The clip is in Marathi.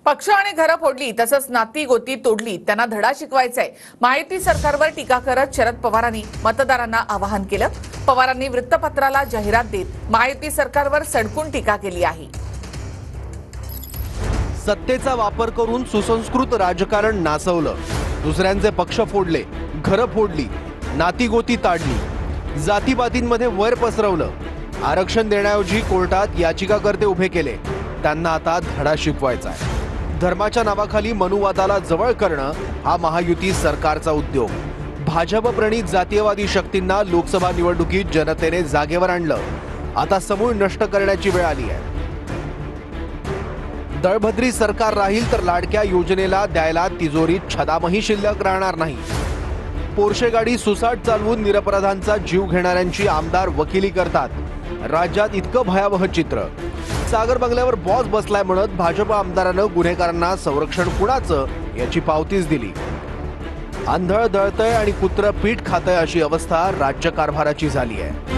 पक्ष आणि घरं फोडली तसंच नाती गोती तोडली, त्यांना धडा शिकवायचाय. महायुती सरकारवर टीका करत शरद पवारांनी मतदारांना आवाहन केलं. पवारांनी वृत्तपत्राला जाहिरात देत महायुती सरकारवर सडकून टीका केली आहे. सत्तेचा वापर करून सुसंस्कृत राजकारण नासवलं, दुसऱ्यांचे पक्ष फोडले, घरं फोडली, नातीगोती ताडली, जातीपातींमध्ये वैर पसरवलं, आरक्षण देण्याऐवजी कोर्टात याचिकाकर्ते उभे केले. त्यांना आता धडा शिकवायचा आहे. धर्माच्या नावाखाली मनुवादाला जवळ करणं हा महायुती सरकारचा उद्योग. भाजप प्रणित जातीयवादी शक्तींना लोकसभा निवडणुकीत जनतेने जागेवर आणलं. आता समूळ नष्ट करण्याची वेळ आली आहे. दळभद्री सरकार राहील तर लाडक्या योजनेला द्यायला तिजोरीत छदामही शिल्लक राहणार नाही. पोर्शे गाडी सुसाट चालवून निरपराधांचा जीव घेणाऱ्यांची आमदार वकिली करतात. राज्यात इतकं भयावह चित्र. सागर बंगल्यावर बॉस बसलाय म्हणत भाजप आमदारानं गुन्हेगारांना संरक्षण कुणाचं याची पावतीच दिली. आंधळ दळतय आणि कुत्रं पीठ खातय अशी अवस्था राज्यकारभाराची झाली आहे.